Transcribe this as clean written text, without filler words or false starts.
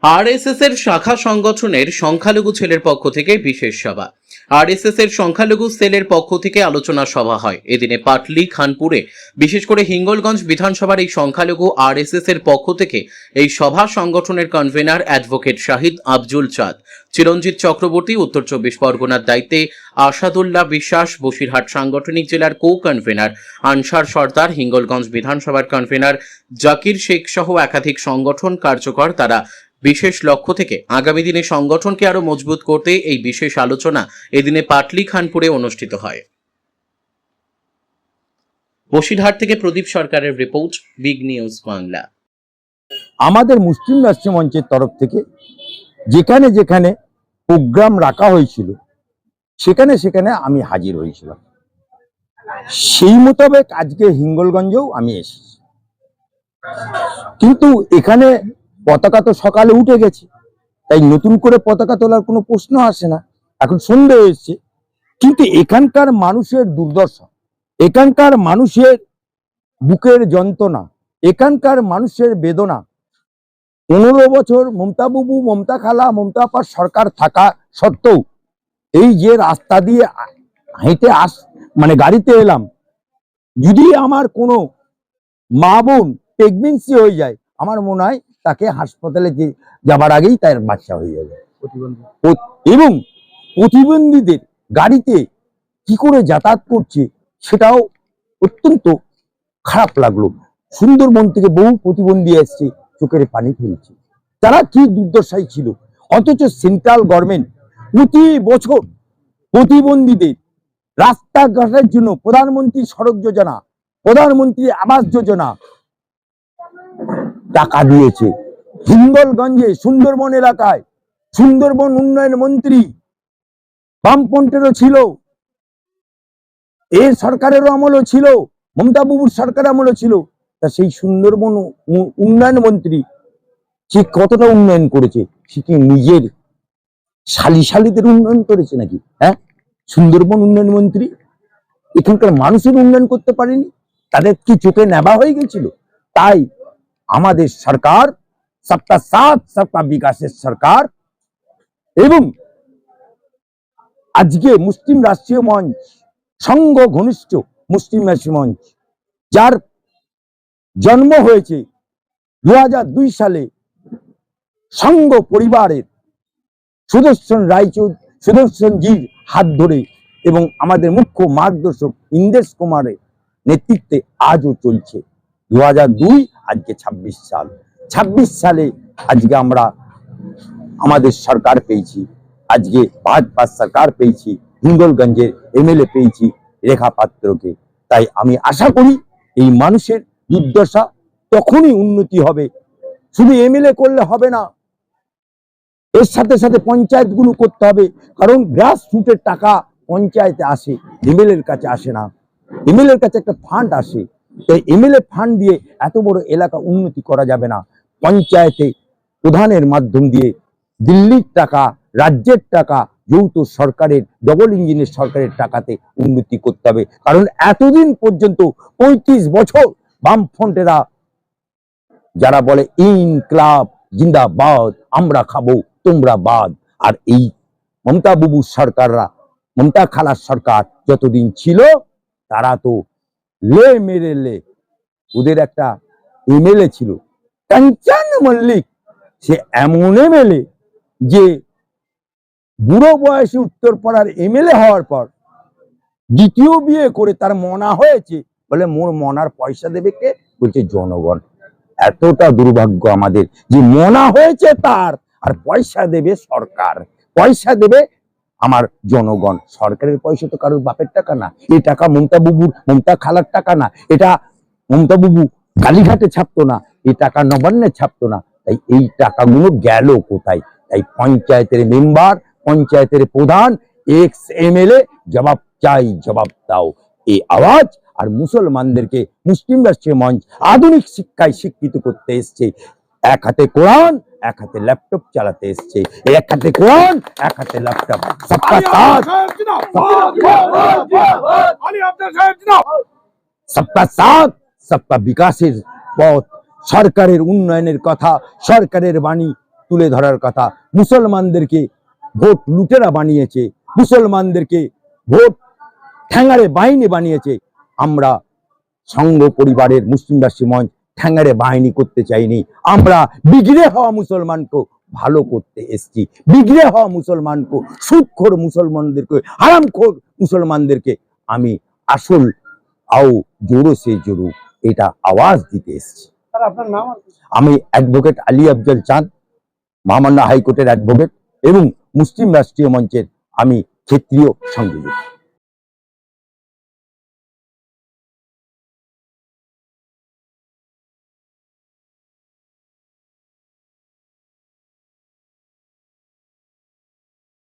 RSS এর শাখা সংগঠনের সংখ্যালঘু ছেলের পক্ষ থেকে বিশেষ সভা। আরএসএস এর সংখ্যালঘু সেলের পক্ষ থেকে আলোচনা সভা হয় এদিনে পাটলি খানপুরে। বিশেষ করে হিঙ্গলগঞ্জ বিধানসভার এই সংখ্যালঘু আরএসএস এর পক্ষ থেকে এই সভা সংগঠনের কনভেনার অ্যাডভোকেট শাহিদ আফজুল চাঁদ, চিরঞ্জিত চক্রবর্তী উত্তর ২৪ পরগনার দায়িত্বে আসাদুল্লাহ বিশ্বাস, বসিরহাট সাংগঠনিক জেলার কো কনভেনার আনসার সর্দার, হিঙ্গলগঞ্জ বিধানসভার কনভেনার জাকির শেখ সহ একাধিক সংগঠন কার্যকর তারা বিশেষ লক্ষ্য থেকে আগামী দিনে সংগঠনকে আরো মজবুত করতে এই বিশেষ আলোচনা এদিনে পাটলি খানপুরে অনুষ্ঠিত হয়। বসিরহাট থেকে প্রদীপ সরকারের রিপোর্ট, বিগ নিউজ বাংলা। আমাদের মুসলিম রাষ্ট্রীয় মঞ্চের তরফ থেকে যেখানে যেখানে প্রোগ্রাম রাখা হয়েছিল সেখানে সেখানে আমি হাজির হয়েছিলাম। সেই মোতাবেক আজকে হিঙ্গলগঞ্জেও আমি এসেছি, কিন্তু এখানে পতাকা তো সকালে উঠে গেছে, তাই নতুন করে পতাকা তোলার কোনো প্রশ্ন আসে না। এখন সন্ধ্যে হয়েছে, কিন্তু এখানকার মানুষের দুর্দশা, এখানকার মানুষের বুকের যন্ত্রণা, এখানকার মানুষের বেদনা, 15 বছর মমতা বাবু, মমতা খালা, মমতা আপার সরকার থাকা সত্ত্বেও এই যে রাস্তা দিয়ে হেঁটে গাড়িতে এলাম, যদি আমার কোনো মা বোন প্রেগনেন্সি হয়ে যায়, আমার মনে হয় তাকে হাসপাতালে যাবার আগেই তার বাচ্চা হয়ে যাবে। এবং প্রতিবন্ধীদের গাড়িতে কি করে যাতায়াত করছে সেটাও অত্যন্ত খারাপ লাগলো। সুন্দরবন থেকে বহু প্রতিবন্ধী এসছে, চোখের পানি ফেলছে, তারা কি দুর্দশায় ছিল। অথচ সেন্ট্রাল গভর্নমেন্ট প্রতি বছর প্রতিবন্ধীদের রাস্তাঘাটের জন্য প্রধানমন্ত্রী সড়ক যোজনা, প্রধানমন্ত্রী আবাস যোজনা টাকা দিয়েছে। হিঙ্গলগঞ্জে সুন্দরবন এলাকায় সুন্দরবন উন্নয়ন মন্ত্রী বামপন্থেরও ছিল, এর সরকারেরও আমলও ছিল, মমতা বাবুর সরকার আমলও ছিল। তা সেই সুন্দরবন উন্নয়ন মন্ত্রী সে কতটা উন্নয়ন করেছে? সে কি নিজের শালীদের উন্নয়ন করেছে নাকি? হ্যাঁ, সুন্দরবন উন্নয়ন মন্ত্রী এখানকার মানুষের উন্নয়ন করতে পারেনি, তাদের কি চোখে নেবা হয়ে গেছিল? তাই আমাদের সরকার সবকা সাথ সবকা বিকাশের সরকার, এবং আজকে মুসলিম রাষ্ট্রীয় মঞ্চ, সংঘ ঘনিষ্ঠ মুসলিম রাষ্ট্রীয় মঞ্চ, যার জন্ম হয়েছে 2002 সালে সংঘ পরিবারের সুদর্শনজির হাত ধরে এবং আমাদের মুখ্য মার্গদর্শক ইন্দেশ কুমারের নেতৃত্বে আজও চলছে। 2002, আজকে 26 সাল। 26 সালে আজকে আমরা আমাদের সরকার পেয়েছি, আজকে ভাজপা সরকার পেয়েছি, হিঙ্গলগঞ্জের এমএলএ পেয়েছি রেখা পাত্রকে। তাই আমি আশা করি এই মানুষের দুর্দশা তখনই উন্নতি হবে। শুধু এমএলএ করলে হবে না, এর সাথে সাথে পঞ্চায়েতগুলো করতে হবে, কারণ গ্রাসরুটের টাকা পঞ্চায়েতে আসে, এমএলএর কাছে আসে না। এমএলএর কাছে একটা ফান্ড আসে, তাই এমএলএ ফান্ড দিয়ে এত বড় এলাকা উন্নতি করা যাবে না। পঞ্চায়েতে প্রধানের মাধ্যম দিয়ে দিল্লির টাকা, রাজ্যের টাকা, যৌথ সরকারের ডবল ইঞ্জিনের সরকারের টাকাতে উন্নতি করতে হবে। কারণ এতদিন পর্যন্ত 35 বছর বামফ্রন্টেরা যারা বলে ইনকলাব জিন্দাবাদ, আমরা খাবো তোমরা বাদ, আর এই মমতা বাবুর সরকাররা, মমতা খালার সরকার যতদিন ছিল তারা তো লে মেরে লে। ওদের একটা এমএলএ ছিল কাঞ্চন মল্লিক, সে এমন এমএলএ যে বুড়ো বয়সে উত্তরপাড়ার এমএলএ হওয়ার পর দ্বিতীয় বিয়ে করে তার মনা হয়েছে, বলে মোর মনার পয়সা দেবে কে? বলছে জনগণ। এতটা দুর্ভাগ্য আমাদের যে মনা হয়েছে তার, আর পয়সা দেবে সরকার, পয়সা দেবে আমার জনগণ। সরকারের পয়সা তো কারোর বাপের টাকা না, এই টাকা মমতা বাবুর, মমতা খালার টাকা না, এটা মমতা বাবু কালীঘাটে ছাপতো না, এই টাকা নবান্নে ছাপতো না। তাই এই টাকাগুলো গেল কোথায়? তাই পঞ্চায়েতের মেম্বার, পঞ্চায়েতের প্রধান, এক্স এমএলএ জবাব চাই, জবাব দাও। এই আওয়াজ আর মুসলমানদেরকে মুসলিম রাষ্ট্রীয় মঞ্চ আধুনিক শিক্ষায় শিক্ষিত করতে এসছে। এক হাতে কোরআন, এক হাতে ল্যাপটপ চালাতে এসছে। এক হাতে কোরআন, এক হাতে ল্যাপটপ। সবকা সাথ, সবকা সাথ, সবকা বিকাশের পথ, সরকারের উন্নয়নের কথা, সরকারের বাণী তুলে ধরার কথা। মুসলমানদেরকে ভোট লুটেরা বানিয়েছে, মুসলমানদেরকে ভোট ঠ্যাঙাড়ে বাহিনী বানিয়েছে। আমরা সংঘ পরিবারের মুসলিম রাষ্ট্রীয় মঞ্চ ঠ্যাঙাড়ে বাহিনী করতে চাইনি। আমরা বিগড়ে হওয়া মুসলমানকে ভালো করতে এসেছি। বিগড়ে হওয়া মুসলমানকে, সুদখোর মুসলমানদেরকে, হারামখোর মুসলমানদেরকে আমি আসল আও জোরো সে জোরো এটা আওয়াজ দিতে এসেছি। আমি অ্যাডভোকেট আলী আফজল চাঁদ, মহামান্য হাইকোর্টের অ্যাডভোকেট এবং মুসলিম রাষ্ট্রীয় মঞ্চের আমি ক্ষেত্রীয় সংযোজক।